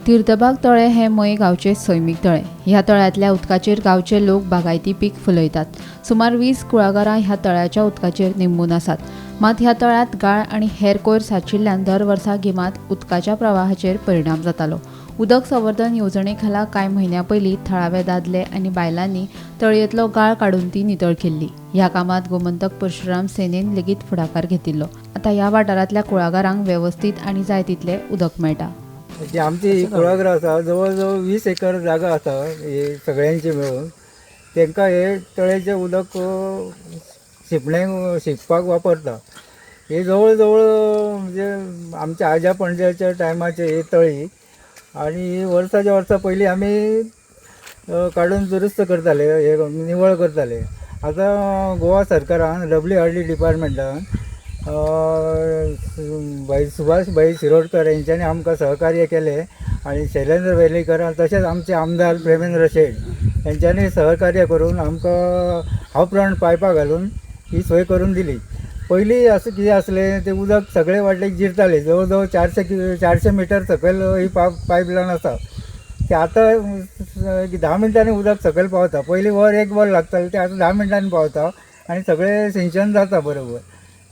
तीर्थबाग तळे हे मय गांवचे सैमीक तळे. ह्या तळ्यातल्या उदकाचेर गांवचे लोक बागायती पीक फुलयतात. सुमार 20 कुळागरां ह्या तळ्याच्या उदकाचेर निंबून आसात. मात ह्या तळ्यात गाळ आणि हेर कोयर साचिल्ल्यान दर वर्सा गिमांत उदकाच्या प्रवाहाचेर परिणाम जातालो. उदक संवर्धन येवजणे खाला कांय म्हयन्या पयलीं थळावे दादले आनी बायलांनी तळयेंतलो गाळ काडून ती नितळ केल्ली. ह्या कामांत गोमंतक परशुराम सेनेन लेगीत फुडाकार घेतिल्लो. आतां ह्या वाठारांतल्या कुळागरांक वेवस्थीत आनी जाय तितलें उदक मेळटा. जी आमची ही कुळागरां आसा जवळ जवळ 20 एकर जागा आसा हे सगळ्यांची मेळून. तांकां हे तळ्याचें उदक शिंपपाक वापरता. हे जवळ जवळ म्हणजे आमच्या आज्या पणज्याच्या टायमाचे हे तळी आणि वर्साच्या वर्सा पयलीं आमी काडून दुरुस्त करताले, हे निवळ करताले. आतां गोवा सरकारान WRD डिपार्टमेंटान सुभाष शिरोडकर यांच्यानी आमकां सहकार्य केले आणि शैलेंद्र वेलीकर तशेंच आमचे आमदार प्रेमेंद्र शेट यांच्यानी सहकार्य करून आमकां हावफ्रंट पायपां घालून ही सोय करून दिली. पयलीं असं कितें आसलें तें उदक सगळे वाटेक जिरतालें. जवळ जवळ 400 मिटर सकयल ही पायपलायन आसा. ते आतां 10 मिनटांनी उदक सकयल पावता. पयलीं एक वर लागतालें ते आतां 10 मिनटांनी पावता आणि सगळें सिंचन जाता बरोबर.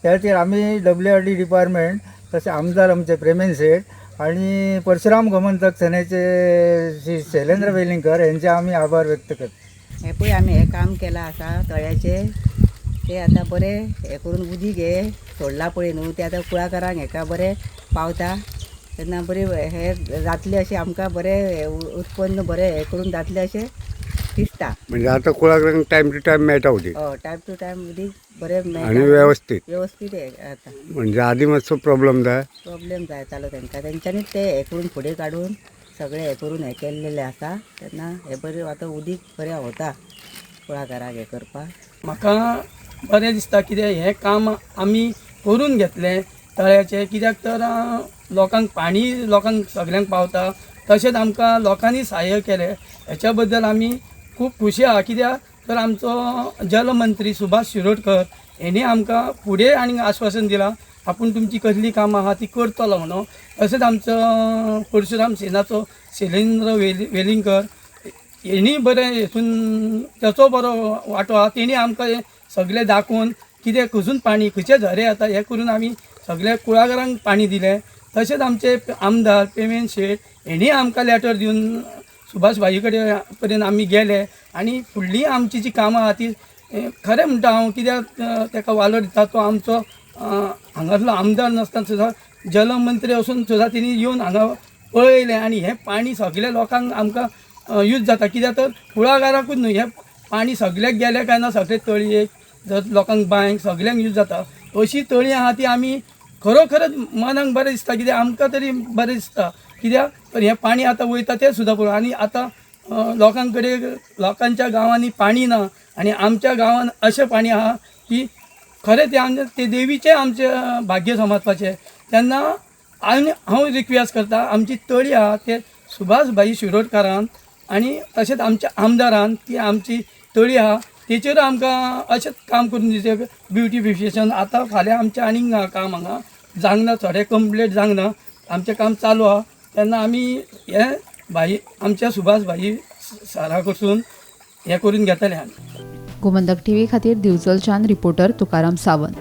त्या खातीर आमी WRD डिपार्टमेंट तसे आमदार आमचे प्रेमेंद्र शेट आणि परशुराम गोमंतक सेनेचे श्री शैलेंद्र वेलिंगकर यांचे आमी आभार व्यक्त करता. हे पळय आमी हे काम केलां आसा तळ्याचे. ते आतां बरें हे करून उदीक हे सोडला पळय न्हू ते आतां कुळागरांक हेका बरें पावता. तेन्ना बरें हे जातलें अशें आमकां बरें उत्पन्न बरें हे करून जातलें अशें दिसता. म्हणजे आतां कुळागरांक टायम टू टायम मेळटा उदीक. टायम टू टायम उदीक बरें मेळटा आनी वेवस्थीत हे जाता. म्हणजे आदी मातसो प्रॉब्लेम जायतालो तेंच्यांनी ते हे करून फुडें काडून सगळें हे करून हे केल्लेलें आसा. तेन्ना हे बरें आतां उदीक बरें वता कुळागराक हे करपाक. म्हाका बरें दिसता कितें हें काम आमी करून घेतलें तळ्याचें. कित्याक तर लोकांक पाणी लोकांक सगळ्यांक पावता. तशेंच आमकां लोकांनी सहाय्य केलें हेच्या बद्दल आमी खूब खुशी आहा. कित्याक तर आमचो जलमंत्री सुभाष शिरोडकर हेणी आमकां फुडें आनीक आश्वासन दिलां आपूण तुमची कसली कामां आहा ती करतलो म्हणून. तशेंच आमचो परशुराम सेनाचो शैलेंद्र वेलिंगकर हेणी बरें हेतून तेचो बरो वांटो आहा. तेणी आमकां हें सगळें दाखोवन कितें खंयसून पाणी खंयचे झरे येता हें करून आमी सगळ्या कुळागरांक पाणी दिलें. तशेंच आमचे आमदार प्रेमेंद्र शेट हेणी आमकां लेटर दिवन सुभाष भाई कडेन पर्यंत आमी गेले आनी फुडलीं आमची जी कामां आहा ती खरें म्हणटा हांव. कित्याक ताका वालो दिता तो आमचो हांगासलो आमदार नासतना सुद्दां जलमंत्री वचून सुद्दां तेणी येवन हांगा पळयलें आनी हें पाणी सगळ्या लोकांक आमकां यूज जाता. कित्याक तर कुळागराकूच न्हू हें पाणी सगळ्याक गेलें काय ना सगळे तळयेक जर लोकांक बांयक सगळ्यांक यूज जाता. अशी तळी आहा ती आमी खरोखरच मनाक बरें दिसता. कित्याक आमकां तरी बरें दिसता. कित्याक तर हें पाणी आतां वयता तें सुद्दां पळोवन आनी आतां लोकां कडेन लोकांच्या गांवांनी पाणी ना आनी आमच्या गांवांत अशें पाणी आहा की खरें ते देवीचें आमचें भाग्य समजपाचें. तेन्ना हांव रिक्वेस्ट करता आमची तळी आहा ते सुभाष भाई शिरोडकरान आनी तशेंच आमच्या आमदारान ती आमची तळी आहा तेचेर आमकां अशेंच काम करून दिवचें. ब्युटिफिकेशन आतां फाल्यां आमचें आनीक काम हांगा जावंक थोडें कंप्लीट जावंक ना. आमचें काम चालू आहा. तेन्ना आमी हें भाई आमच्या सुभाष भाई सरा कडसून हें करून घेतलें. गोमंतक TV खातीर दिवचलच्यान रिपोर्टर तुकाराम सावंत.